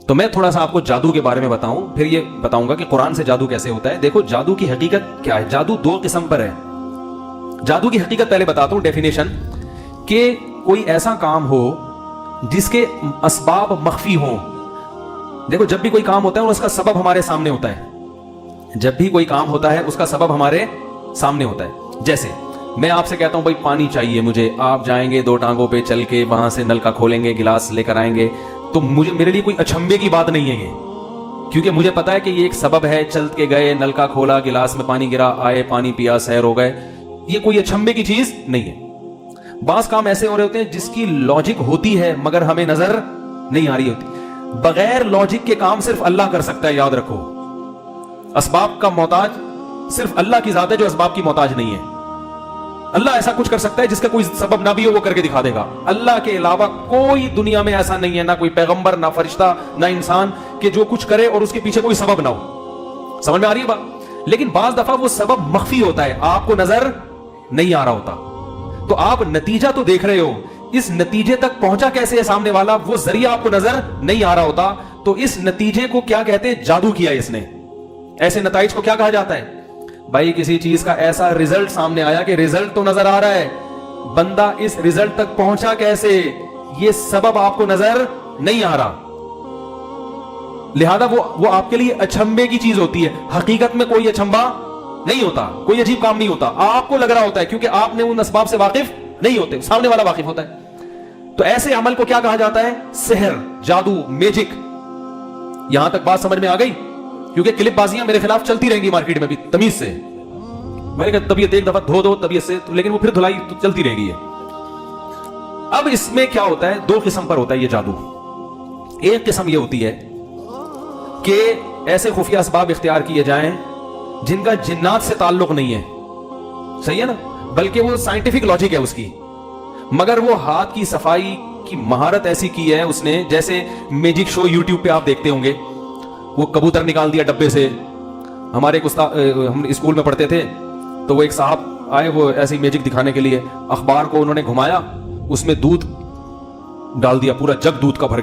تو میں تھوڑا سا آپ کو جادو کے بارے میں بتاؤں, پھر یہ بتاؤں گا کہ قرآن سے جادو کیسے ہوتا ہے. دیکھو جادو کی حقیقت کیا ہے. جادو دو قسم پر ہے. جادو کی حقیقت پہلے بتاتا ہوں, ڈیفینیشن, کہ کوئی ایسا کام ہو جس کے اسباب مخفی ہوں. دیکھو جب بھی کوئی کام ہوتا ہے اس کا سبب ہمارے سامنے ہوتا ہے. جب بھی کوئی کام ہوتا ہے اس کا سبب ہمارے سامنے ہوتا ہے. جیسے میں آپ سے کہتا ہوں بھائی پانی چاہیے مجھے, آپ جائیں گے 2 ٹانگوں پہ چل کے وہاں سے نل کا کھولیں گے, گلاس لے کر آئیں گے, تو میرے لیے کوئی اچھمبے کی بات نہیں ہے یہ, کیونکہ مجھے پتا ہے کہ یہ ایک سبب ہے. چل کے گئے, نل کا کھولا, گلاس میں پانی گرا, آئے, پانی پیا, سیر ہو گئے. یہ کوئی اچھمبے کی چیز نہیں ہے. بعض کام ایسے ہو رہے ہوتے ہیں جس کی لاجک ہوتی ہے مگر ہمیں نظر نہیں آ رہی ہوتی. بغیر لاجک کے کام صرف اللہ کر سکتا ہے, یاد رکھو. اسباب کا محتاج صرف اللہ کی ذات ہے جو اسباب کی محتاج نہیں ہے. اللہ ایسا کچھ کر سکتا ہے جس کا کوئی سبب نہ بھی ہو, وہ کر کے دکھا دے گا. اللہ کے علاوہ کوئی دنیا میں ایسا نہیں ہے, نہ کوئی پیغمبر, نہ فرشتہ, نہ انسان, کہ جو کچھ کرے اور اس کے پیچھے کوئی سبب نہ ہو. سمجھ میں آ رہی ہے بات؟ لیکن بعض دفعہ وہ سبب مخفی ہوتا ہے, آپ کو نظر نہیں آ رہا ہوتا. تو آپ نتیجہ تو دیکھ رہے ہو, اس نتیجے تک پہنچا کیسے ہے سامنے والا, وہ ذریعہ آپ کو نظر نہیں آ رہا ہوتا. تو اس نتیجے کو کیا کہتے ہیں؟ جادو کیا اس نے. ایسے نتائج کو کیا کہا جاتا ہے؟ بھائی کسی چیز کا ایسا رزلٹ سامنے آیا کہ رزلٹ تو نظر آ رہا ہے, بندہ اس رزلٹ تک پہنچا کیسے, یہ سبب آپ کو نظر نہیں آ رہا. لہذا وہ آپ کے لیے اچھمبے کی چیز ہوتی ہے. حقیقت میں کوئی اچھمبا نہیں ہوتا, کوئی عجیب کام نہیں ہوتا. آپ کو لگ رہا ہوتا ہے کیونکہ آپ نے ان اسباب سے واقف نہیں ہوتے, سامنے والا واقف ہوتا ہے. تو ایسے عمل کو کیا کہا جاتا ہے؟ سحر, جادو, میجک. یہاں تک بات سمجھ میں آ گئی؟ کیونکہ کلپ بازیاں میرے خلاف چلتی رہیں گی مارکیٹ میں بھی تمیز سے. میں نے کہا طبیعت ایک دفعہ دھو دو طبیعت سے, لیکن وہ پھر دھلائی تو چلتی رہے گی. اب اس میں کیا ہوتا ہے؟ 2 قسم پر ہوتا ہے یہ جادو. ایک قسم یہ ہوتی ہے کہ ایسے خفیہ اسباب اختیار کیے جائیں جن کا جنات سے تعلق نہیں ہے, صحیح ہے نا, بلکہ وہ سائنٹیفک لاجک ہے اس کی, مگر وہ ہاتھ کی صفائی کی مہارت ایسی کی ہے اس نے. جیسے میجک شو یوٹیوب پہ آپ دیکھتے ہوں گے, وہ کبوتر نکال دیا ڈبے سے. ہمارے ایک استاد, ہم اسکول میں پڑھتے تھے, تو وہ ایک صاحب آئے, وہ ایسی میجک دکھانے کے لیے. اخبار کو انہوں نے گھمایا, اس میں دودھ ڈال دیا, پورا جگ دودھ کا بھر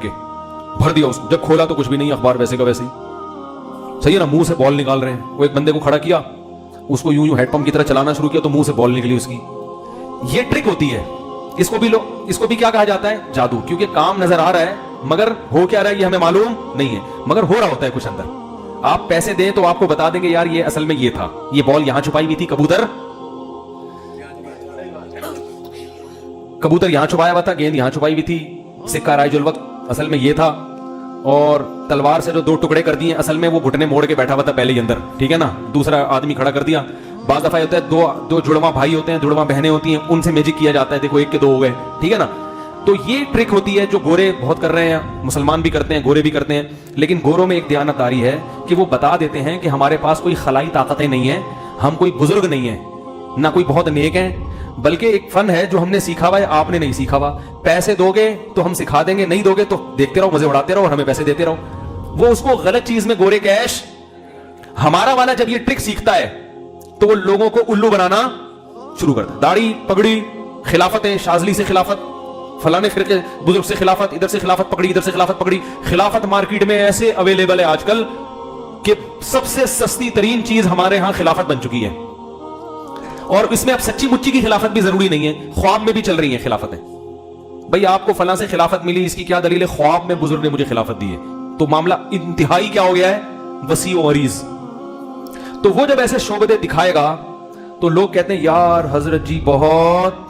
دیا اس کو. جب کھولا تو کچھ بھی نہیں, اخبار ویسے کا ویسے ہی, صحیح ہے نا. منہ سے بال نکال رہے ہیں. وہ ایک بندے کو کھڑا کیا, اس کو یوں ہیڈ پمپ کی طرح چلانا شروع کیا, تو منہ سے بال نکلی اس کی. یہ ٹرک ہوتی ہے. اس کو بھی کیا کہا جاتا ہے؟ جادو. کیونکہ کام نظر آ رہا ہے مگر ہو کیا رہا ہے یہ ہمیں معلوم نہیں ہے, مگر ہو رہا ہوتا ہے کچھ اندر. آپ پیسے دیں تو آپ کو بتا دیں گے یار یہ اصل میں یہ تھا, یہ بال یہاں چھپائی ہوئی تھی, کبوتر یہاں چھپایا ہوا تھا, گیند یہاں چھپائی ہوئی تھی, سکہ رائج الوقت اصل میں یہ تھا, اور تلوار سے جو 2 ٹکڑے کر دیے اصل میں وہ گھٹنے موڑ کے بیٹھا ہوا تھا پہلے ہی اندر, ٹھیک ہے نا, دوسرا آدمی کھڑا کر دیا. بعض دفعہ ہوتا ہے دو جڑواں بھائی ہوتے ہیں, جڑواں بہنیں ہوتی ہیں, ان سے میجک کیا جاتا ہے. دیکھو 1 کے 2 ہو گئے, ٹھیک ہے نا. تو یہ ٹرک ہوتی ہے جو گورے بہت کر رہے ہیں, مسلمان بھی کرتے ہیں, گورے بھی کرتے ہیں. لیکن گوروں میں ایک دیانتداری ہے کہ وہ بتا دیتے ہیں کہ ہمارے پاس کوئی خلائی طاقتیں نہیں ہیں, ہم کوئی بزرگ نہیں ہیں, نہ کوئی بہت نیک ہیں, بلکہ ایک فن ہے جو ہم نے سیکھا ہوا ہے, آپ نے نہیں سیکھا ہوا. پیسے دو گے تو ہم سکھا دیں گے, نہیں دو گے تو دیکھتے رہو, مزے اڑاتے رہو اور ہمیں پیسے دیتے رہو. وہ اس کو غلط چیز میں گورے کیش. ہمارا والا جب یہ ٹرک سیکھتا ہے تو وہ لوگوں کو الو بنانا شروع کرتا ہے. داڑھی پگڑی, خلافتیں, شاذلی سے خلافت, فلانے فرقے بزرگ سے خلافت, ادھر سے خلافت پکڑی, ادھر سے خلافت پکڑی. خلافت مارکیٹ میں ایسے اویلیبل ہے آج کل کہ سب سے سستی ترین چیز ہمارے ہاں خلافت بن چکی ہے. اور اس میں اب سچی مچی کی خلافت بھی ضروری نہیں ہے, خواب میں بھی چل رہی ہیں خلافتیں. بھئی آپ کو فلاں سے خلافت ملی, اس کی کیا دلیل ہے؟ خواب میں بزرگ نے مجھے خلافت دی ہے. تو معاملہ انتہائی کیا ہو گیا ہے؟ وسیع و عریض. تو وہ جب ایسے شعبدے دکھائے گا تو لوگ کہتے ہیں یار حضرت جی بہت,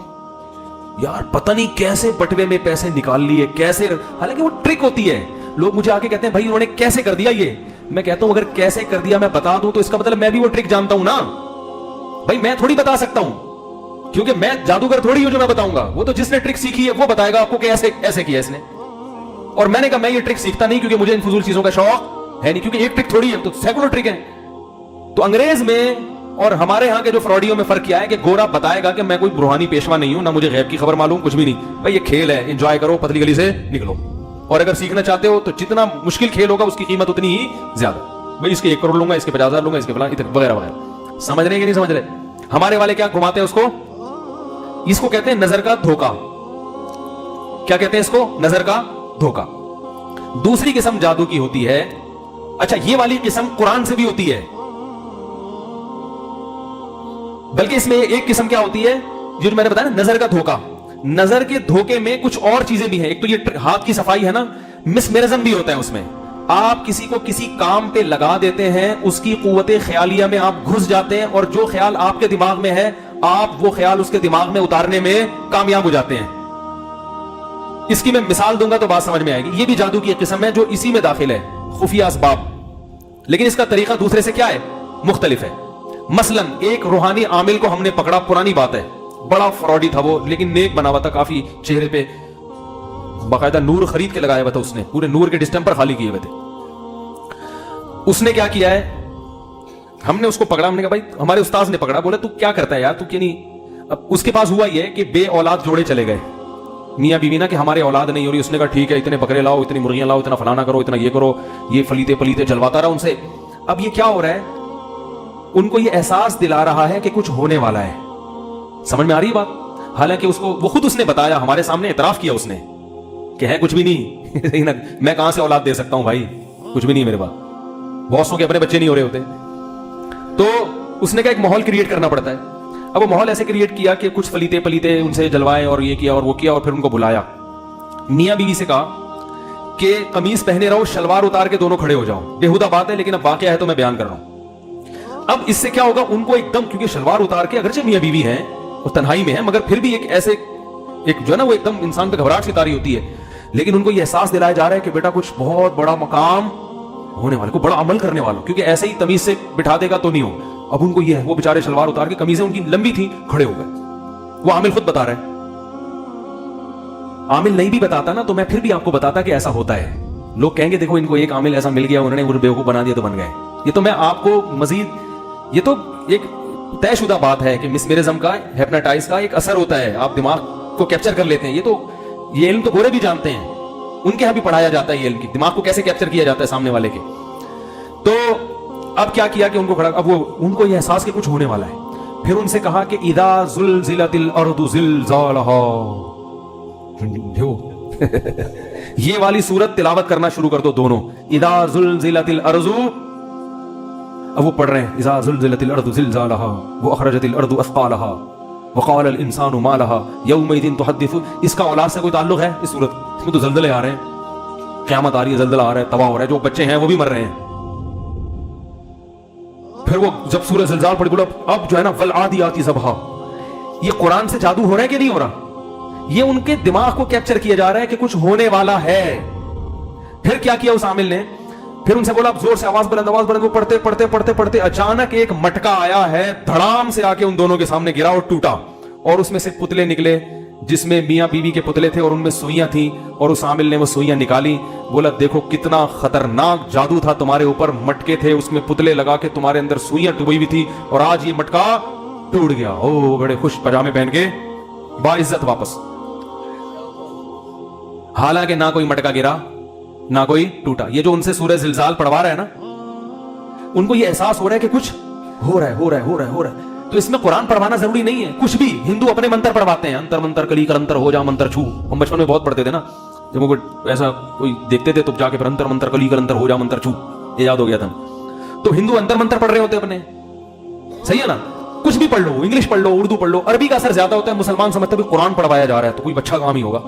یار پتہ نہیں کیسے بٹوے میں پیسے نکال لیے, کیسے. حالانکہ وہ ٹرک ہوتی ہے. لوگ مجھے آ کے کہتے ہیں بھائی انہوں نے کیسے کر دیا یہ. میں کہتا ہوں اگر کیسے کر دیا میں بتا دوں تو اس کا مطلب میں بھی وہ ٹرک جانتا ہوں نا. بھائی میں تھوڑی بتا سکتا ہوں, کیونکہ میں جادوگر تھوڑی ہوں جو میں بتاؤں گا. وہ تو جس نے ٹرک سیکھی ہے وہ بتائے گا آپ کو کہ ایسے کیا اس نے. اور میں نے کہا میں یہ ٹرک سیکھتا نہیں کیونکہ مجھے ان فضول چیزوں کا شوق ہے نہیں, کیونکہ ایک ٹرک تھوڑی ہے, تو سینکڑوں ٹرک ہیں. تو انگریز میں اور ہمارے ہاں کے جو فراڈیوں میں فرق کیا ہے کہ گورا بتائے گا کہ میں کوئی روحانی پیشوا نہیں ہوں, نہ مجھے غیب کی خبر معلوم, کچھ بھی نہیں. بھائی یہ کھیل ہے, انجوائے کرو, پتلی گلی سے نکلو. اور اگر سیکھنا چاہتے ہو تو جتنا مشکل کھیل ہوگا اس کی قیمت اتنی ہی زیادہ. بھائی اس کے 1 کروڑ لوں گا, اس کے 50,000 لوں گا, اس کے فلاں وغیرہ وغیرہ. سمجھ رہے ہیں کہ نہیں سمجھ رہے؟ ہمارے والے کیا گھماتے ہیں اس کو کہتے ہیں نظر کا دھوکا. کیا کہتے ہیں اس کو؟ نظر کا دھوکا. دوسری قسم جادو کی ہوتی ہے. اچھا یہ والی قسم قرآن سے بھی ہوتی ہے, بلکہ اس میں ایک قسم کیا ہوتی ہے جو میں نے بتایا نا, نظر کا دھوکہ. نظر کے دھوکے میں کچھ اور چیزیں بھی ہیں. ایک تو یہ ہاتھ کی صفائی ہے نا, مسمرزم بھی ہوتا ہے اس میں. آپ کسی کو کسی کام پہ لگا دیتے ہیں, اس کی قوت خیالیہ میں آپ گھس جاتے ہیں, اور جو خیال آپ کے دماغ میں ہے آپ وہ خیال اس کے دماغ میں اتارنے میں کامیاب ہو جاتے ہیں. اس کی میں مثال دوں گا تو بات سمجھ میں آئے گی. یہ بھی جادو کی ایک قسم ہے جو اسی میں داخل ہے, خفیہ اسباب, لیکن اس کا طریقہ دوسرے سے کیا ہے, مختلف ہے. مثلا ایک روحانی عامل کو ہم نے پکڑا, پرانی بات ہے, بڑا فراڈی تھا وہ, لیکن نیک بنا ہوا تھا, کافی چہرے پہ باقاعدہ نور خرید کے لگایا ہوا تھا, اس نے پورے نور کے ڈسٹمپر خالی کیے ہوئے تھے. اس نے کیا کیا ہے, ہم نے اس کو پکڑا, ہم نے کہا بھائی, ہمارے استاذ نے پکڑا, بولا تو کیا کرتا ہے یار, تو کیا نہیں. اب اس کے پاس ہوا یہ کہ بے اولاد جوڑے چلے گئے, میاں بیوی نا, کہ ہمارے اولاد نہیں ہو رہی. اس نے کہا ٹھیک ہے, اتنے بکرے لاؤ, اتنی مرغیاں لاؤ, اتنا فلانا کرو, اتنا یہ کرو, یہ فلیتے پلیتے جلواتا رہا ان سے. اب یہ کیا ہو رہا ہے, ان کو یہ احساس دلا رہا ہے کہ کچھ ہونے والا ہے. سمجھ میں آ رہی ہے بات؟ حالانکہ اس کو وہ خود اس نے بتایا, ہمارے سامنے اعتراف کیا اس نے کہ ہے کچھ بھی نہیں. میں کہاں سے اولاد دے سکتا ہوں بھائی, کچھ بھی نہیں میرے پاس, بہت کے اپنے بچے نہیں ہو رہے ہوتے. تو اس نے کہا ایک ماحول کریٹ کرنا پڑتا ہے. اب وہ ماحول ایسے کریٹ کیا کہ کچھ فلیتے پلیتے ان سے جلوائے, اور یہ کیا اور وہ کیا, اور پھر ان کو بلایا. میاں بیوی سے کہا کہ قمیص پہنے رہو, شلوار اتار کے دونوں کھڑے ہو جاؤ. بےہودہ بات ہے لیکن اب واقعہ ہے تو میں بیان کر رہا ہوں. اب اس سے کیا ہوگا, ان کو ایک دم, کیونکہ شلوار اتار کے اگرچہ میاں بیوی ہیں اور تنہائی میں ہیں, مگر پھر بھی ایک ایسے ایک جو ہے نا وہ ایک دم انسان پہ گھبراہٹ سی طاری ہوتی ہے. لیکن ان کو یہ احساس دلایا جا رہا ہے کہ بیٹا کچھ بہت بڑا مقام ہونے والے, کو بڑا عمل کرنے والوں, کیونکہ ایسے ہی تمیز سے بٹھا دے گا تو نہیں ہو. اب ان کو یہ ہے, وہ بیچارے شلوار اتار کے, قمیضیں ان کی لمبی تھی, کھڑے ہو گئے. وہ عامل خود بتا رہا ہے. عامل نہیں بھی بتاتا نا تو میں پھر بھی آپ کو بتاتا کہ ایسا ہوتا ہے. لوگ کہیں گے دیکھو ان کو ایک عامل ایسا مل گیا, انہوں نے بیوقوف بنا دیا تو بن گئے. یہ تو میں آپ کو مزید, یہ تو ایک طے شدہ بات ہے کہ مسمرزم کا, ہیپناٹائز کا ایک اثر ہوتا ہے, آپ دماغ کو کیپچر کر لیتے ہیں. یہ علم تو گورے بھی جانتے ہیں, ان کے یہاں بھی پڑھایا جاتا ہے یہ علم, کی دماغ کو کیسے کیپچر کیا جاتا ہے سامنے والے کے. تو اب کیا کیا کہ ان کو کھڑا, اب وہ ان کو یہ احساس کہ کچھ ہونے والا ہے. پھر ان سے کہا کہ اذا زلزلت الارض زلزالها, یہ والی سورت تلاوت کرنا شروع کر دو دونوں. اذا زلزلت الارض, اب وہ پڑھ رہے ہیں اذا زلزلت الارض زلزالها واخرجت الارض اثقالها وقال الانسان ما لها يومئذ تحدث. اس کا اولاد سے کوئی تعلق ہے اس سورت؟ اس میں تو زلزلے آ رہے ہیں, قیامت آ رہی ہے, زلزلہ آ رہا ہے, تباہ ہو رہا ہے, جو بچے ہیں وہ بھی مر رہے ہیں. پھر وہ جب سورہ زلزال پڑھی, بولا اب جو ہے نا والعادیات ضبحا. یہ قرآن سے جادو ہو رہا ہے کہ نہیں ہو رہا؟ یہ ان کے دماغ کو کیپچر کیا جا رہا ہے کہ کچھ ہونے والا ہے. پھر کیا کیا اس عامل نے, پھر ان سے بولا اب زور سے آواز بلند, آواز بلند. وہ پڑھتے پڑھتے پڑھتے پڑھتے اچانک ایک مٹکا آیا ہے, دھڑام سے آ کے ان دونوں کے سامنے گرا اور ٹوٹا, اور اس میں سے پتلے نکلے جس میں میاں بیوی کے پتلے تھے, اور ان میں سوئیاں تھیں, اور اس عامل نے وہ سوئیاں نکالی. بولا دیکھو کتنا خطرناک جادو تھا تمہارے اوپر, مٹکے تھے اس میں پتلے لگا کے تمہارے اندر سوئیاں ڈبوئی ہوئی تھی, اور آج یہ مٹکا ٹوٹ گیا. او بڑے خوش پجامے پہن کے باعزت واپس. حالانکہ نہ کوئی مٹکا گرا نہ کوئی ٹوٹا. یہ جو ان سے سورہ زلزال پڑھوا رہا ہے نا, ان کو یہ احساس ہو رہا ہے کہ کچھ ہو رہا ہے, ہو رہا ہے, ہو رہا ہے, ہو رہا ہے. تو اس میں قرآن پڑھوانا ضروری نہیں ہے کچھ بھی. ہندو اپنے منتر پڑھواتے ہیں, انتر منتر کلی کرنتر ہو جا منتر چھو. ہم بچپن میں بہت پڑھتے تھے نا, جب وہ ایسا کوئی دیکھتے تھے تو جا کے انتر منتر کلی کرنتر ہو جا منتر چھو, یہ یاد ہو گیا تھا. تو ہندو انتر منتر پڑھ رہے ہوتے اپنے, صحیح ہے نا. کچھ بھی پڑھ لو, انگلش پڑھ لو, اردو پڑھ لو, عربی کا اثر زیادہ ہوتا ہے. مسلمان سمجھتے ہیں قرآن پڑھوایا جا رہا ہے تو کوئی اچھا کام ہی ہوگا.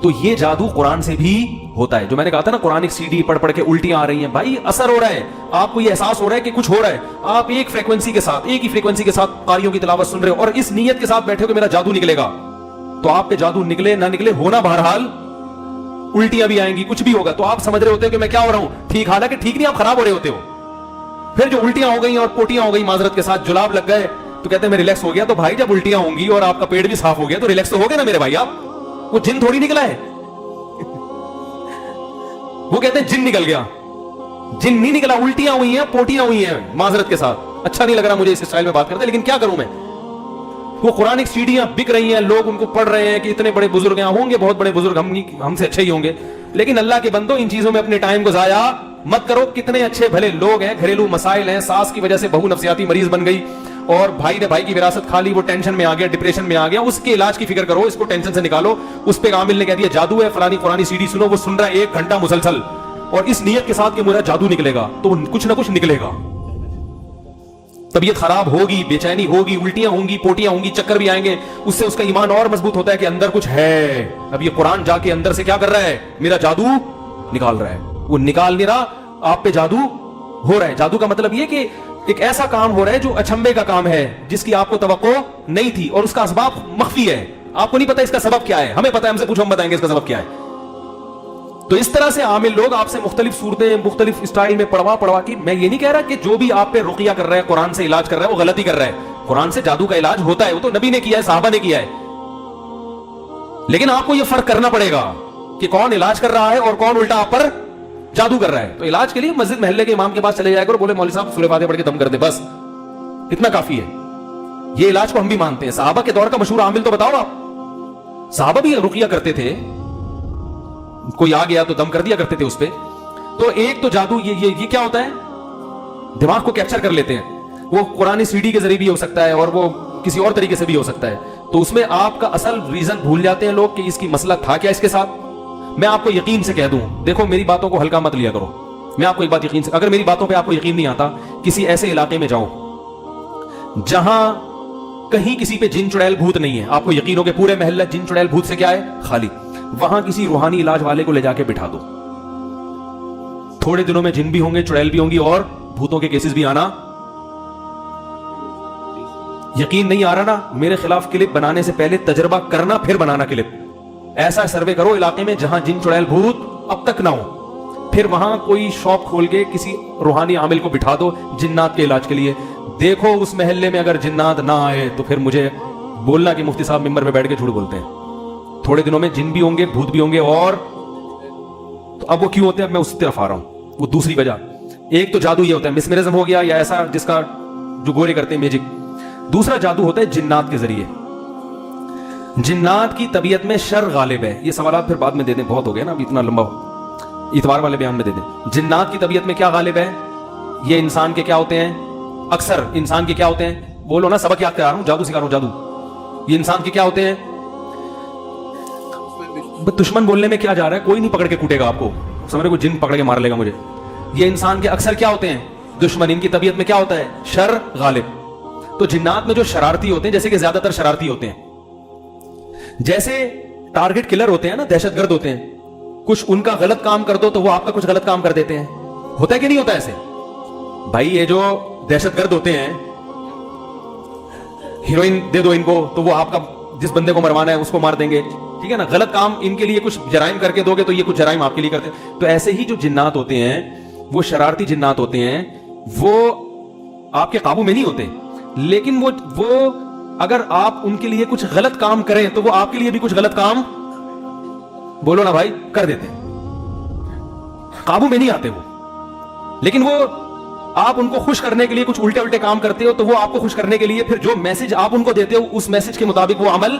تو یہ جادو قرآن سے بھی ہوتا ہے. جو میں نے کہا تھا نا قرآن ایک سی ڈی پڑھ پڑھ کے الٹیاں آ رہی ہیں, بھائی اثر ہو رہا ہے, آپ کو یہ احساس ہو رہا ہے کہ کچھ ہو رہا ہے. آپ ایک فریکوینسی کے ساتھ, ایک ہی فریکوینسی کے ساتھ قاریوں کی تلاوت سن رہے ہو, اور اس نیت کے ساتھ بیٹھے ہو کہ میرا جادو نکلے گا. تو آپ کے جادو نکلے نہ نکلے, ہونا بہرحال الٹیاں بھی آئیں گی, کچھ بھی ہوگا. تو آپ سمجھ رہے ہوتے ہو کہ میں کیا ہو رہا ہوں ٹھیک, حالانکہ ٹھیک نہیں, آپ خراب ہو رہے ہوتے ہو. پھر جو الٹیاں ہو گئی اور پوٹیاں ہو گئی, معذرت کے ساتھ جلاب لگ گئے, تو کہتے ہیں میں ریلیکس ہو گیا. تو بھائی جب الٹیاں ہوں گی اور آپ کا پیٹ بھی صاف ہو گیا تو ریلیکس تو ہو گئے نا میرے بھائی آپ. وہ جن تھوڑی نکلا ہے, وہ کہتے ہیں جن نکل گیا. جن نہیں نکلا, الٹیاں ہوئی ہیں, پوٹیاں ہوئی ہیں, معذرت کے ساتھ. اچھا نہیں لگ رہا مجھے اس اسٹائل میں بات کرتے, لیکن کیا کروں میں. وہ قرآنک سیڈیاں بک رہی ہیں, لوگ ان کو پڑھ رہے ہیں کہ اتنے بڑے بزرگ ہیں, ہوں گے بہت بڑے بزرگ, ہم سے اچھے ہی ہوں گے. لیکن اللہ کے بندو ان چیزوں میں اپنے ٹائم کو ضائع مت کرو. کتنے اچھے بھلے لوگ ہیں, گھریلو مسائل ہیں, ساس کی وجہ سے بہو نفسیاتی مریض بن گئی, اور بھائی نے بھائی کی وراثت کھا لی, وہ ٹینشن میں آ گیا, ڈپریشن میں آ گیا, اس کے علاج کی فکر کرو, اس کو ٹینشن سے نکالو. اس پہ عامل نے کہہ دیا جادو ہے, فلانی قرآنی سیڈی سنو, وہ سن رہا ہے 1 گھنٹہ مسلسل, اور اس نیت کے ساتھ کہ میرا جادو نکلے گا, تو کچھ نہ کچھ نکلے گا. طبیعت خراب ہوگی, بے چینی ہوگی, الٹیاں ہوں گی, پوٹیاں ہوں گی, چکر بھی آئیں گے. اس سے اس کا ایمان اور مضبوط ہوتا ہے کہ اندر کچھ ہے. اب یہ قرآن جا کے اندر سے کیا کر رہا ہے, میرا جادو نکال رہا ہے. وہ نکال نہیں رہا, آپ پہ جادو ہو رہا ہے. جادو کا مطلب یہ کہ ایک ایسا کام ہو رہا ہے جو اچنبے کا کام ہے, جس کی آپ کو توقع نہیں تھی, اور اس کا اسباب مخفی ہے, آپ کو نہیں پتا اس کا سبب کیا ہے. ہمیں پتا ہے, ہم سے پوچھو, ہم بتائیں گے اس کا سبب کیا ہے. تو اس طرح سے عامل لوگ آپ سے مختلف صورتیں, مختلف اسٹائل میں پڑھوا کے, میں یہ نہیں کہہ رہا کہ جو بھی آپ پہ رقیہ کر رہا ہے, قرآن سے علاج کر رہا ہے, وہ غلطی کر رہا ہے. قرآن سے جادو کا علاج ہوتا ہے, وہ تو نبی نے کیا ہے, صحابہ نے کیا ہے. لیکن آپ کو یہ فرق کرنا پڑے گا کہ کون علاج کر رہا ہے اور کون الٹا آپ پر جادو کر رہا ہے. تو علاج کے لیے مسجد محلے کے امام کے پاس چلے جائے کرو, بولے مولوی صاحب سورہ فاتحہ پڑھ کے دم کر دے, بس اتنا کافی ہے. یہ علاج کو ہم بھی مانتے ہیں. صحابہ کے دور کا مشہور عامل تو بتاؤ آپ. صحابہ بھی رقیہ کرتے تھے, کوئی آ گیا تو دم کر دیا کرتے تھے اس پہ. تو ایک تو جادو یہ کیا ہوتا ہے, دماغ کو کیپچر کر لیتے ہیں. وہ قرآن سی ڈی کے ذریعے بھی ہو سکتا ہے, اور وہ کسی اور طریقے سے بھی ہو سکتا ہے. تو اس میں آپ کا اصل ریزن بھول جاتے ہیں لوگ کہ اس کی مسئلہ تھا کیا اس کے ساتھ. میں آپ کو یقین سے کہہ دوں, دیکھو میری باتوں کو ہلکا مت لیا کرو. میں آپ کو ایک بات یقین سے, اگر میری باتوں پہ آپ کو یقین نہیں آتا, کسی ایسے علاقے میں جاؤ جہاں کہیں کسی پہ جن چڑیل بھوت نہیں ہے, آپ کو یقین ہو کہ پورے محلہ جن چڑیل بھوت سے کیا ہے, خالی. وہاں کسی روحانی علاج والے کو لے جا کے بٹھا دو, تھوڑے دنوں میں جن بھی ہوں گے, چڑیل بھی ہوں گی, اور بھوتوں کے کیسز بھی آنا. یقین نہیں آ رہا نا, میرے خلاف کلپ بنانے سے پہلے تجربہ کرنا, پھر بنانا کلپ. ایسا سروے کرو علاقے میں جہاں جن چڑیل بھوت اب تک نہ ہو, پھر وہاں کوئی شاپ کھول کے کسی روحانی عامل کو بٹھا دو جنات کے علاج کے لیے. دیکھو اس محلے میں اگر جنات نہ آئے تو پھر مجھے بولنا کہ مفتی صاحب ممبر پہ بیٹھ کے جھوٹ بولتے ہیں. تھوڑے دنوں میں جن بھی ہوں گے, بھوت بھی ہوں گے. اور تو اب وہ کیوں ہوتے ہیں, اب میں اس طرف آ رہا ہوں. وہ دوسری وجہ, ایک تو جادو یہ ہوتا ہے مسمرزم ہو گیا, یا ایسا جس کا جو گورے کرتے ہیں میجک. دوسرا جادو ہوتا ہے جنات کے ذریعے. جنات کی طبیعت میں شر غالب ہے. یہ سوالات پھر بعد میں دے دیں, بہت ہو گیا نا اب اتنا لمبا, اتوار والے بیان میں دے دیں. جنات کی طبیعت میں کیا غالب ہے, یہ انسان کے کیا ہوتے ہیں, اکثر انسان کے کیا ہوتے ہیں, بولو نا, سبق یاد کرا رہا ہوں, جادو سکھا رہا ہوں, جادو. یہ انسان کے کیا ہوتے ہیں, دشمن بولنے میں کیا جا رہا ہے, کوئی نہیں پکڑ کے کوٹے گا آپ کو, سمجھ رہے, کوئی جن پکڑ کے مار لے گا مجھے. یہ انسان کے اکثر کیا ہوتے ہیں, دشمن. ان کی طبیعت میں کیا ہوتا ہے, شر غالب. تو جنات میں جو شرارتی ہوتے ہیں, جیسے کہ زیادہ تر شرارتی ہوتے ہیں, جیسے ٹارگٹ کلر ہوتے ہیں نا, دہشت گرد ہوتے ہیں, کچھ ان کا غلط کام کر دو تو وہ آپ کا کچھ غلط کام کر دیتے ہیں. ہوتا ہے کہ نہیں ہوتا ایسے بھائی؟ یہ جو دہشت گرد ہوتے ہیں, ہیروئن دے دو ان کو تو وہ آپ کا جس بندے کو مروانا ہے اس کو مار دیں گے, ٹھیک ہے نا. غلط کام ان کے لیے کچھ جرائم کر کے دو گے تو یہ کچھ جرائم آپ کے لیے کرتے ہیں. تو ایسے ہی جو جنات ہوتے ہیں, وہ شرارتی جنات ہوتے ہیں, وہ آپ کے قابو میں نہیں ہوتے, لیکن وہ اگر آپ ان کے لیے کچھ غلط کام کریں تو وہ آپ کے لیے بھی کچھ غلط کام, بولو نا بھائی, کر دیتے ہیں. قابو میں نہیں آتے وہ, لیکن وہ آپ ان کو خوش کرنے کے لیے کچھ الٹے الٹے کام کرتے ہو, تو وہ آپ کو خوش کرنے کے لیے پھر جو میسج آپ ان کو دیتے ہو اس میسج کے مطابق وہ عمل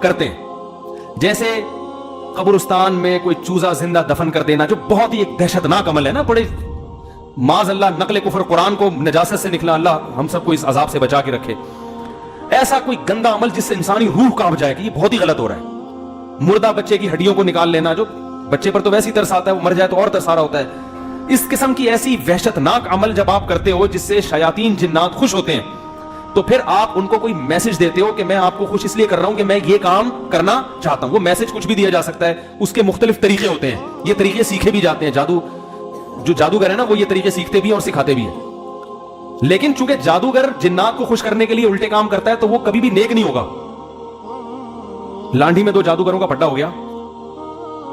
کرتے ہیں. جیسے قبرستان میں کوئی چوزا زندہ دفن کر دینا, جو بہت ہی ایک دہشتناک عمل ہے نا, بڑے معاذ اللہ نقل کفر, قرآن کو نجاست سے نکلا, اللہ ہم سب کو اس عذاب سے بچا کے رکھے. ایسا کوئی گندا عمل جس سے انسانی روح کانپ جائے کہ یہ بہت ہی غلط ہو رہا ہے. مردہ بچے کی ہڈیوں کو نکال لینا, جو بچے پر تو ویسے ہی ترس آتا ہے, وہ مر جائے تو اور ترس آ رہا ہوتا ہے. اس قسم کی ایسی وحشتناک عمل جب آپ کرتے ہو جس سے شیاطین جنات خوش ہوتے ہیں, تو پھر آپ ان کو کوئی میسج دیتے ہو کہ میں آپ کو خوش اس لیے کر رہا ہوں کہ میں یہ کام کرنا چاہتا ہوں. وہ میسج کچھ بھی دیا جا سکتا ہے, اس کے مختلف طریقے ہوتے ہیں, یہ طریقے سیکھے بھی جاتے ہیں. جو جادوگر ہے نا, وہ یہ طریقے سیکھتے بھی ہیں اور سکھاتے بھی ہیں. لیکن چونکہ جادوگر جنات کو خوش کرنے کے لیے الٹے کام کرتا ہے, تو وہ کبھی بھی نیک نہیں ہوگا. لانڈھی میں 2 جادوگروں کا پھڈا ہو گیا,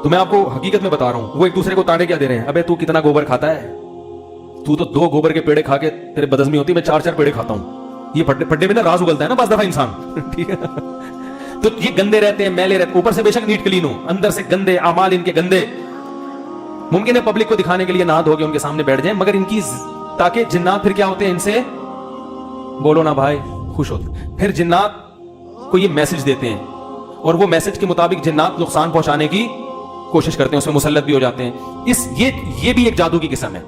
تو میں آپ کو حقیقت میں بتا رہا ہوں, وہ ایک دوسرے کو تانے کیا دے رہے ہیں, ابے تو کتنا گوبر کھاتا ہے, تو 2 گوبر کے پیڑے کھا کے تیرے بدہضمی ہوتی, میں 4 پیڑے کھاتا ہوں. یہ پھڈے میں نا راز اگلتا ہے نا بعض دفعہ انسان, ٹھیک ہے. تو یہ گندے رہتے ہیں, میلے رہتے ہیں, اوپر سے بے شک نیٹ کلین ہو, اندر سے گندے اعمال ان کے گندے. ممکن ہے پبلک کو دکھانے کے لیے نہا دھو کے ان کے سامنے بیٹھ جائیں, مگر ان کی تاکہ جنات پھر کیا ہوتے ہیں, ان سے بولو نا بھائی, خوش ہوتے. پھر جنات کو یہ میسج دیتے ہیں, اور وہ میسج کے مطابق جنات نقصان پہنچانے کی کوشش کرتے ہیں, اس میں مسلط بھی ہو جاتے ہیں. یہ بھی ایک جادو کی قسم ہے.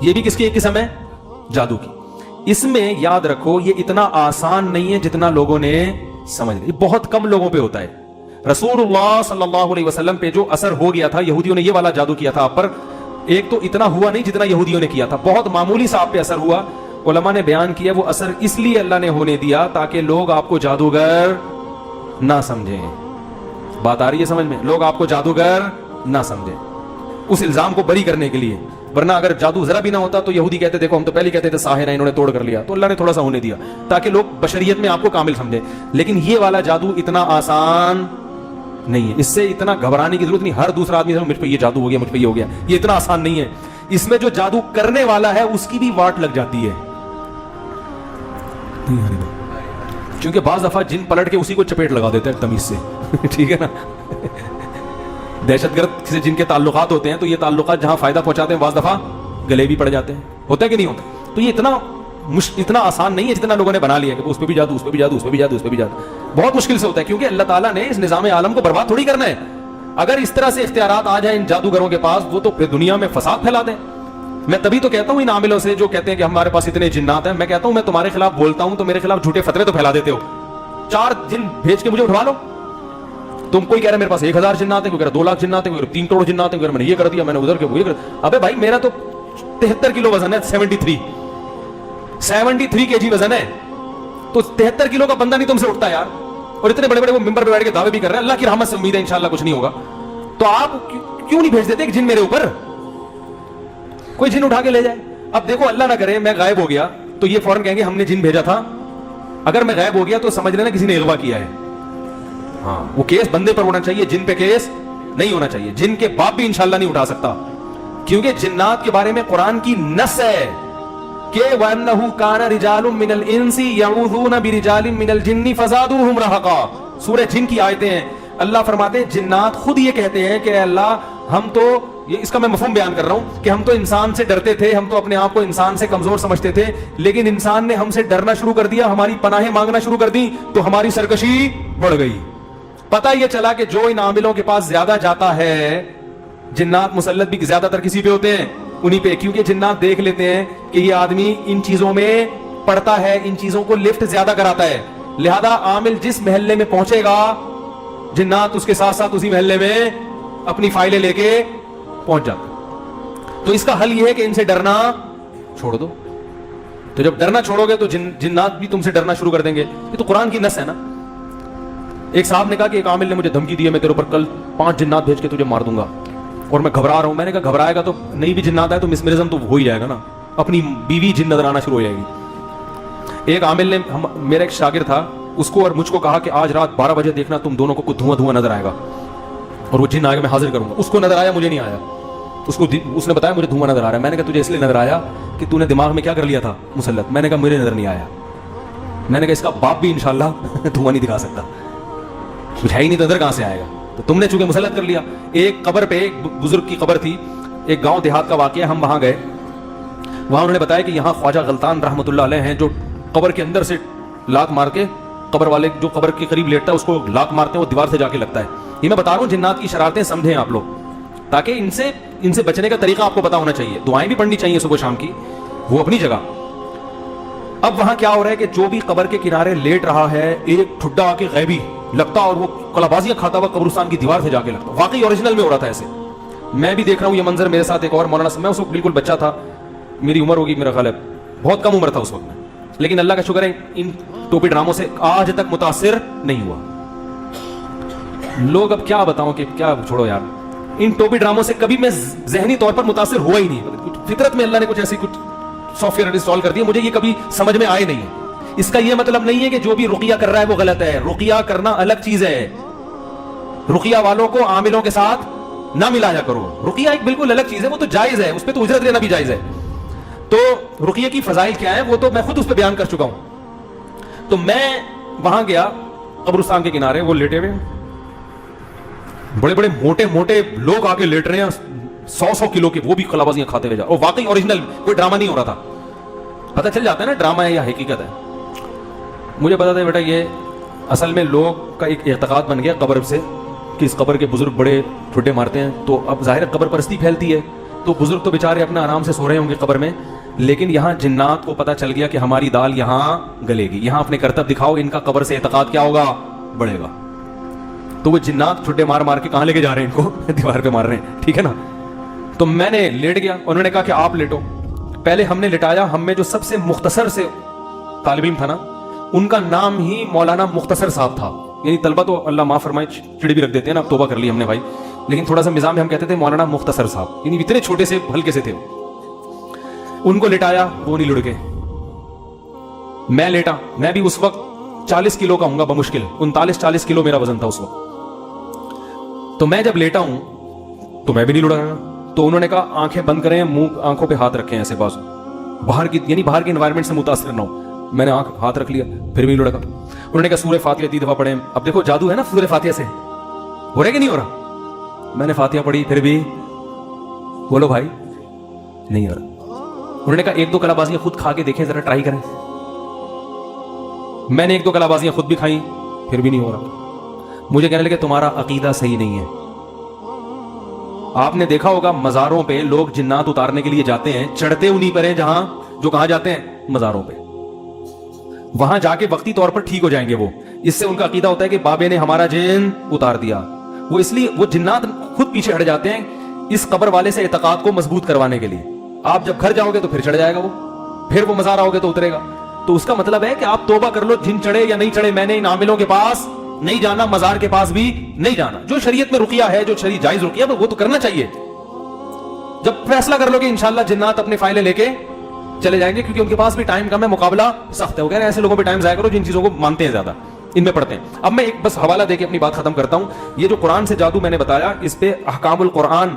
یہ بھی کس کی ایک قسم ہے, جادو کی. اس میں یاد رکھو یہ اتنا آسان نہیں ہے جتنا لوگوں نے سمجھ لیا. بہت کم لوگوں پہ ہوتا ہے. رسول اللہ صلی اللہ علیہ وسلم پہ جو اثر ہو گیا تھا, یہودیوں نے یہ والا جادو کیا تھا آپ پر, ایک تو اتنا ہوا نہیں جتنا یہودیوں نے کیا تھا, بہت معمولی سا آپ پہ اثر ہوا. علماء نے بیان کیا وہ اثر اس لیے اللہ نے ہونے دیا تاکہ لوگ آپ کو جادوگر نہ سمجھیں. بات آ رہی ہے سمجھ میں؟ لوگ آپ کو جادوگر نہ سمجھیں, اس الزام کو بری کرنے کے لیے. ورنہ اگر جادو ذرا بھی نہ ہوتا تو یہودی کہتے دیکھو ہم تو پہلے کہتے تھے ساحر ہیں, انہوں نے توڑ کر لیا. تو اللہ نے تھوڑا سا ہونے دیا تاکہ لوگ بشریت میں آپ کو کامل سمجھیں. لیکن یہ والا جادو اتنا آسان نہیں ہے, اس سے اتنا گھبرانے کی ضرورت نہیں. ہر دوسرا آدمی مجھ پہ یہ جادو ہو گیا, مجھ پہ یہ ہو گیا, یہ اتنا آسان نہیں ہے. اس میں جو جادو کرنے والا ہے اس کی بھی واٹ لگ جاتی ہے, کیونکہ بعض دفعہ جن پلٹ کے اسی کو چپیٹ لگا دیتے ہیں تمیز سے. ٹھیک ہے نا, دہشت گرد سے جن کے تعلقات ہوتے ہیں تو یہ تعلقات جہاں فائدہ پہنچاتے ہیں بعض دفعہ گلے بھی پڑ جاتے ہیں. ہوتا ہے کہ نہیں ہوتا؟ تو یہ اتنا آسان نہیں ہے جتنا لوگوں نے بنا لیا کہ اس پہ بھی جادو, اس پہ بھی جادو, اس پہ بھی جادو, اس پہ بھی جادو. بہت مشکل سے ہوتا ہے کیونکہ اللہ تعالیٰ نے اس نظام عالم کو برباد تھوڑی کرنا ہے. اگر اس طرح سے اختیارات آ جائیں ان جادوگروں کے پاس, وہ تو پھر دنیا میں فساد پھیلا دیں. میں تبھی تو کہتا ہوں ان عاملوں سے جو کہتے ہیں کہ ہمارے پاس اتنے جنات ہیں, میں کہتا ہوں میں تمہارے خلاف بولتا ہوں تو میرے خلاف جھوٹے فتوے تو پھیلا دیتے ہو. 4 جن بھیج کے مجھے اٹھوا لو. تم کوئی کہہ رہے میرے پاس 1000 جنات ہیں, کوئی کہہ رہا 2 لاکھ جنات ہیں, کوئی 3 کروڑ جنات ہیں, کوئی میں نے یہ کر دیا, میں نے ادھر کے وہ یہ کر. ابے بھائی میرا تو 73 کلو وزن ہے, 73 kg وزن ہے, تو 73 کلو کا بندہ نہیں تم سے اٹھتا یار. اور اتنے بڑے بڑے وہ ممبر پہ بیٹھ کے دعوے بھی کر رہے ہیں, اللہ کی رحمت سے امید ہے انشاءاللہ کچھ نہیں ہوگا. تو آپ کیوں نہیں بھیج دیتے ایک جن میرے اوپر, کوئی جن اٹھا کے لے جائے. اب دیکھو اللہ نہ کرے میں غائب ہو گیا تو یہ فوراً کہیں گے ہم نے جن بھیجا تھا. اگر میں غائب ہو گیا تو سمجھ لینا کسی نے اغوا کیا ہے. ہاں, وہ کیس بندے پر ہونا چاہیے, جن پہ کیس نہیں ہونا چاہیے. جن کے باپ بھی انشاءاللہ نہیں اٹھا سکتا, کیونکہ جنات کے بارے میں قرآن کی نص ہے کہ وَأَنَّهُ كَانَ رِجَالٌ مِّنَ الْإِنسِ يَعُوذُونَ بِرِجَالٍ مِّنَ الْجِنِّ فَزَادُوهُمْ رَهَقًا. سورہ جن کی آیتیں ہیں. اللہ فرماتے ہیں جنات خود یہ کہتے ہیں کہ اللہ ہم تو, اس کا میں مفہوم بیان کر رہا ہوں کہ ہم تو انسان سے ڈرتے تھے, ہم تو اپنے آپ کو انسان سے کمزور سمجھتے تھے, لیکن انسان نے ہم سے ڈرنا شروع کر دیا, ہماری پناہیں مانگنا شروع کر دی تو ہماری سرکشی بڑھ گئی. پتہ یہ چلا کہ جو ان عاملوں کے پاس زیادہ جاتا ہے, جنات مسلط بھی زیادہ تر کسی پہ ہوتے ہیں, انہی پہ, کیونکہ جنات دیکھ لیتے ہیں کہ یہ آدمی ان چیزوں میں پڑتا ہے, ان چیزوں کو لفٹ زیادہ کراتا ہے, لہذا عامل جس محلے میں پہنچے گا جنات اس کے ساتھ ساتھ اسی محلے میں اپنی فائلیں لے کے پہنچ جاتے. تو اس کا حل یہ ہے کہ ان سے ڈرنا چھوڑ دو. تو جب ڈرنا چھوڑو گے تو جنات بھی تم سے ڈرنا شروع کر دیں گے. یہ تو قرآن کی نص ہے نا. ایک صاحب نے کہا کہ ایک عامل نے مجھے دھمکی دی ہے, میں تیرے اوپر کل 5 جنات بھیج کے تجھے مار دوں گا اور میں گھبرا رہا ہوں. میں نے کہا گھبرائے گا تو نہیں بھی جنات آئے تو مسمرزم تو ہو ہی جائے گا نا, اپنی بیوی جن نظر آنا شروع ہو جائے گی. ایک عامل نے, میرا ایک شاگرد تھا, اس کو اور مجھ کو کہا کہ آج رات 12 بجے دیکھنا تم دونوں کو کچھ دھواں نظر آئے گا اور وہ جن آئے گا میں حاضر کروں گا. اس کو نظر آیا, مجھے نہیں آیا. اس نے بتایا مجھے دھواں نظر آ رہا ہے. میں نے کہا تجھے اس لیے نظر آیا کہ تو نے دماغ میں کیا کر لیا تھا مسلط. میں نے کہا مجھے نظر نہیں آیا. میں نے کہا اس کا باپ بھی انشاءاللہ دھواں نہیں دکھا سکتا, کچھ ہے ہی نہیں تو نظر کہاں سے آئے گا. تو تم نے چونکہ مسلط کر لیا. ایک قبر پہ, ایک بزرگ کی قبر تھی, ایک گاؤں دیہات کا واقعہ, ہم وہاں گئے. وہاں انہوں نے بتایا کہ یہاں خواجہ غلطان رحمۃ اللہ علیہ ہیں جو قبر کے اندر سے لات مار کے, قبر والے جو قبر کے قریب لیٹتا ہے اس کو لات مارتے ہیں, وہ دیوار سے جا کے لگتا ہے. یہ میں بتا رہا ہوں جنات کی شرارتیں سمجھیں آپ لوگ, تاکہ ان سے بچنے کا طریقہ آپ کو پتا ہونا چاہیے. دعائیں بھی پڑھنی چاہیے صبح شام کی, وہ اپنی جگہ. اب وہاں کیا ہو رہا ہے کہ جو بھی قبر کے کنارے لیٹ رہا ہے, ایک ٹھڈا آ کے غیبی لگتا اور وہ کلابازیاں کھاتا ہوا قبرستان کی دیوار سے جا کے لگتا. واقعی اوریجنل میں ہو رہا تھا ایسے. میں بھی دیکھ رہا ہوں یہ منظر. میرے ساتھ ایک اور مولانا, میں اس وقت بالکل بچہ تھا, میری عمر ہوگی میرا خیال ہے بہت کم عمر تھا اس وقت میں, لیکن اللہ کا شکر ہے ان ٹوپی ڈراموں سے آج تک متاثر نہیں ہوا. لوگ اب کیا بتاؤں کہ کیا, چھوڑو یار. ان ٹوپی ڈراموں سے کبھی میں ذہنی طور پر متاثر ہوا ہی نہیں. فطرت میں اللہ نے کچھ ایسی کچھ سافٹ ویئر انسٹال کر دیا, مجھے یہ کبھی سمجھ میں آئے نہیں. اس کا یہ مطلب نہیں ہے کہ جو بھی رقیہ کر رہا ہے وہ غلط ہے. رقیہ کرنا الگ چیز ہے. رقیہ والوں کو عاملوں کے ساتھ نہ ملایا کرو. رقیہ ایک بالکل الگ چیز ہے, وہ تو جائز ہے, اس پہ تو اجرت لینا بھی جائز ہے. تو رقیہ کی فضائل کیا ہیں وہ تو میں خود اس پہ بیان کر چکا ہوں. تو میں وہاں گیا قبرستان کے کنارے, وہ لیٹے ہوئے بڑے بڑے موٹے موٹے لوگ آ کے لیٹ رہے ہیں 100 کلو کے, وہ بھی کلابازیاں کھاتے ہوئے جا. اور واقعی اوریجنل, کوئی ڈرامہ نہیں ہو رہا تھا. پتہ چل جاتا ہے نا ڈرامہ ہے یا حقیقت ہے. مجھے پتا تھا بیٹا یہ اصل میں لوگ کا ایک اعتقاد بن گیا قبر سے کہ اس قبر کے بزرگ بڑے ٹھڈے مارتے ہیں. تو اب ظاہر قبر پرستی پھیلتی ہے, تو بزرگ تو بیچارے اپنا آرام سے سو رہے ہوں گے قبر میں, لیکن یہاں جنات کو پتا چل گیا کہ ہماری دال یہاں گلے گی, یہاں اپنے کرتب دکھاؤ, ان کا قبر سے اعتقاد کیا ہوگا, بڑھے گا. تو وہ جنات چھٹے مار مار کے کہاں لے کے جا رہے ہیں ان کو, دیوار پہ مار رہے ہیں, ٹھیک ہے نا. تو میں نے لیٹ گیا, انہوں نے کہا کہ آپ لیٹو. پہلے ہم نے لٹایا, ہم میں جو سب سے مختصر سے طالب علم تھا نا, ان کا نام ہی مولانا مختصر صاحب تھا. یعنی طلبہ تو اللہ معاف فرمائے چڑی بھی رکھ دیتے ہیں نا, توبہ کر لی ہم نے بھائی, لیکن تھوڑا سا مزاج میں ہم کہتے تھے مولانا مختصر صاحب, یعنی اتنے چھوٹے سے ہلکے سے تھے. ان کو لٹایا, وہ نہیں لڑ گئے. میں لیٹا, میں بھی اس وقت 40 کلو کا ہوں گا بمشکل, 39-40 کلو میرا وزن تھا اس وقت. تو میں جب لیٹا ہوں تو میں بھی نہیں لڑا رہا. تو انہوں نے کہا آنکھیں بند کریں, منہ آنکھوں پہ ہاتھ رکھیں ایسے بازو, باہر کی یعنی باہر کے انوائرمنٹ سے متاثر نہ ہو. میں نے ہاتھ رکھ لیا, پھر بھی لڑکا. انہوں نے کہا سورہ فاتحہ 3 دفعہ پڑھیں. اب دیکھو جادو ہے نا سورہ فاتحہ سے, ہو رہا ہے کہ نہیں ہو رہا. میں نے فاتحہ پڑھی, پھر بھی بولو بھائی نہیں ہو رہا. انہوں نے کہا 1-2 کلا بازیاں خود کھا کے دیکھیں, ذرا ٹرائی کریں. میں نے 1-2 کلا بازیاں خود بھی کھائیں, پھر بھی نہیں ہو رہا. مجھے کہنے لگے تمہارا عقیدہ صحیح نہیں ہے. آپ نے دیکھا ہوگا مزاروں پہ لوگ جنات اتارنے کے لیے جاتے ہیں, چڑھتے انہیں پر ہیں جہاں جو کہاں جاتے ہیں, مزاروں پہ. وہاں جا کے وقتی طور پر ٹھیک ہو جائیں گے وہ. اس سے ان کا عقیدہ ہوتا ہے کہ بابے نے ہمارا جن اتار دیا. وہ اس لیے وہ جنات خود پیچھے ہٹ جاتے ہیں اس قبر والے سے اعتقاد کو مضبوط کروانے کے لیے. آپ جب گھر جاؤ گے تو پھر چڑھ جائے گا وہ, پھر وہ مزار آؤ گے تو اترے گا. تو اس کا مطلب ہے کہ آپ توبہ کر لو, جن چڑھے یا نہیں چڑھے, میں نے ان عاملوں کے پاس نہیں جانا, مزار کے پاس بھی نہیں جانا. جو شریعت میں رقیہ ہے, جو شریعت جائز رقیہ وہ تو کرنا چاہیے. جب فیصلہ کر لو کہ انشاءاللہ جنات اپنے فائلیں لے کے چلے جائیں گے, کیونکہ ان کے پاس بھی ٹائم کم ہے, مقابلہ سخت ہے. وہ کہہ رہے ہیں ایسے لوگوں پہ ٹائم ضائع کرو جن چیزوں کو مانتے ہیں زیادہ, ان میں پڑھتے ہیں. اب میں ایک بس حوالہ دے کے اپنی بات ختم کرتا ہوں. یہ جو قرآن سے جادو میں نے بتایا, اس پہ احکام القرآن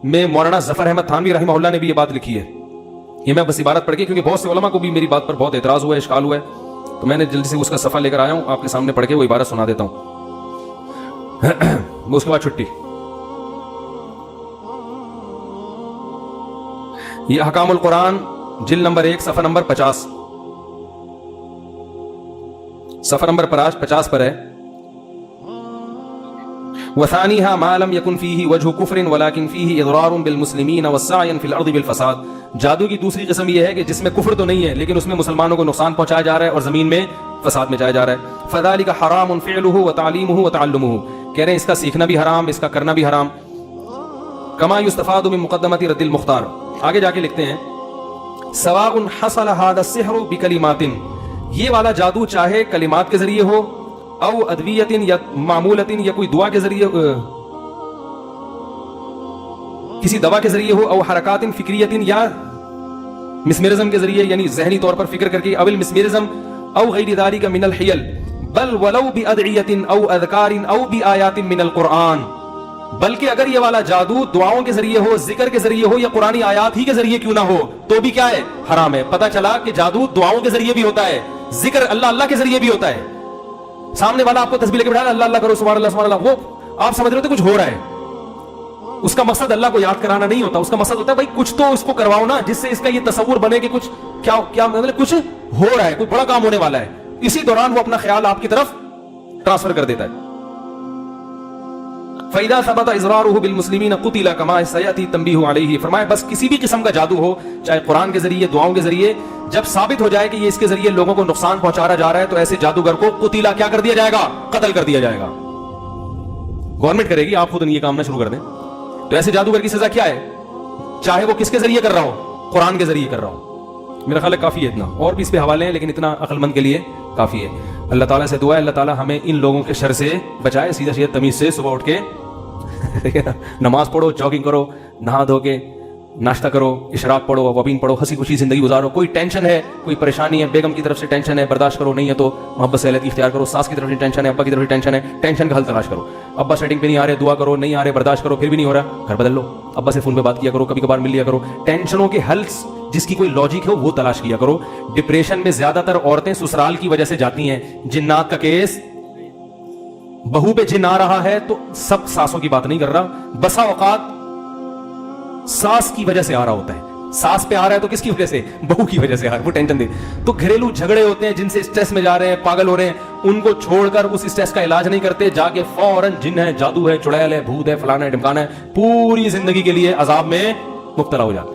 میں مولانا ظفر احمد تھانوی رحمہ اللہ نے بھی یہ بات لکھی ہے. یہ میں بس عبارت پڑھ کے, کیونکہ بہت سے علماء کو بھی میری بات پر بہت اعتراض ہوا ہے, اشکال ہوا ہے, تو میں نے جلدی سے اس کا صفحہ لے کر آیا ہوں, آپ کے سامنے پڑھ کے وہ عبارت سنا دیتا ہوں. اس کے بعد چھٹی. یہ احکام القرآن جلد نمبر 1 صفحہ نمبر 50, صفحہ نمبر 50 پر ہے. وثانیها ما لم يكن فيه وجه كفر ولكن فيه اضرار بالمسلمين والسعي في الارض بالفساد. جادو کی دوسری قسم یہ ہے کہ جس میں کفر تو نہیں ہے لیکن اس میں مسلمانوں کو نقصان پہنچایا جا رہا ہے اور زمین میں فساد مچایا جا رہا ہے. فذلك حرام فعله وتعليمه وتعلمه. کہہ رہے ہیں اس کا سیکھنا بھی حرام, اس کا کرنا بھی حرام. كما يستفاد من مقدمة رد المختار. آگے جا کے لکھتے ہیں سواء حصل هذا السحر بكلمات. یہ والا جادو چاہے کلمات کے ذریعے ہو, او ادویت یا معمولت یا کوئی دعا کے ذریعے, کسی دوا کے ذریعے ہو, او حرکات فکریت یا مسمرزم کے ذریعے, یعنی ذہنی طور پر فکر کر کے, او المسمرزم او غیر ذلك من الحیل, بل ولو بادعیت او اذکار او بآیات من القرآن. بلکہ اگر یہ والا جادو دعاؤں کے ذریعے ہو, ذکر کے ذریعے ہو, یا قرآنی آیات ہی کے ذریعے کیوں نہ ہو, تو بھی کیا ہے, حرام ہے. پتہ چلا کہ جادو دعاؤں کے ذریعے بھی ہوتا ہے, ذکر اللہ کے ذریعے بھی ہوتا ہے. سامنے والا آپ کو تسبیح لے کے بٹھایا, اللہ اللہ کرو, سبحان اللہ, وہ آپ سمجھ رہے ہوتے کچھ ہو رہا ہے. اس کا مقصد اللہ کو یاد کرانا نہیں ہوتا, اس کا مقصد ہوتا ہے بھائی کچھ تو اس کو کرواؤ نا, جس سے اس کا یہ تصور بنے کہ کچھ کیا مطلب کچھ ہو رہا ہے, کوئی بڑا کام ہونے والا ہے. اسی دوران وہ اپنا خیال آپ کی طرف ٹرانسفر کر دیتا ہے. فَإِذَا ثَبَتَ إِضْرَارُهُ بِالْمُسْلِمِينَ قُتِلَ كَمَا سَيَأْتِي التَّنبِيهُ عَلَيْهِ. فرمایا بس کسی بھی قسم کا جادو ہو, چاہے قرآن کے ذریعے, دعاؤں کے ذریعے, جب ثابت ہو جائے کہ یہ اس کے ذریعے لوگوں کو نقصان پہنچایا جا رہا ہے, تو ایسے جادوگر کو قتیلہ کیا کر دیا جائے گا, قتل کر دیا جائے گا. گورنمنٹ کرے گی, آپ خود نہیں یہ کام نہ شروع کر دیں. تو ایسے جادوگر کی سزا کیا ہے, چاہے وہ کس کے ذریعے کر رہا ہو, قرآن کے ذریعے کر رہا ہو. میرا خیال ہے کافی ہے اتنا, اور بھی اس پہ حوالے ہیں لیکن اتنا عقل مند کے لیے کافی ہے. اللہ تعالیٰ سے دعا ہے اللہ تعالیٰ ہمیں ان لوگوں کے شر سے بچائے. سیدھا سیدھا تمیز سے صبح اٹھ کے نماز پڑھو, جاگنگ کرو, نہا دھو کے ناشتہ کرو, اشراق پڑھو, وبین پڑھو, ہنسی خوشی زندگی گزارو. کوئی ٹینشن ہے, کوئی پریشانی ہے, بیگم کی طرف سے ٹینشن ہے, برداشت کرو, نہیں ہے تو محبت سے علیحدگی اختیار کرو. ساس کی طرف سے ٹینشن ہے, ابا کی طرف سے ٹینشن ہے, ٹینشن کا حل تلاش کرو. ابا سیٹنگ پہ نہیں آ رہے, دعا کرو, نہیں آ رہے, برداشت کرو, پھر بھی نہیں ہو رہا, گھر بدل لو. ابا سے فون پہ بات کیا کرو, کبھی کبھار مل لیا کرو. ٹینشنوں کے حل جس کی کوئی لاجک ہے وہ تلاش کیا کرو. ڈپریشن میں زیادہ تر عورتیں سسرال کی وجہ سے جاتی ہیں. جنات کا کیس, بہو پہ جن آ رہا ہے تو سب ساسوں کی بات نہیں کر رہا, بسا اوقات ساس کی وجہ سے آ رہا ہوتا ہے. ساس پہ آ رہا ہے تو کس کی وجہ سے, بہو کی وجہ سے آ رہا ہے, وہ ٹینشن دے. تو گھریلو جھگڑے ہوتے ہیں جن سے اسٹریس میں جا رہے ہیں, پاگل ہو رہے ہیں, ان کو چھوڑ کر اس اسٹریس کا علاج نہیں کرتے, جا کے فوراً جن ہے, جادو ہے, چڑیل ہے, بھوت ہے, فلانا ہے, ڈمکانا ہے, پوری زندگی کے لیے عذاب میں مبتلا ہو جاتے.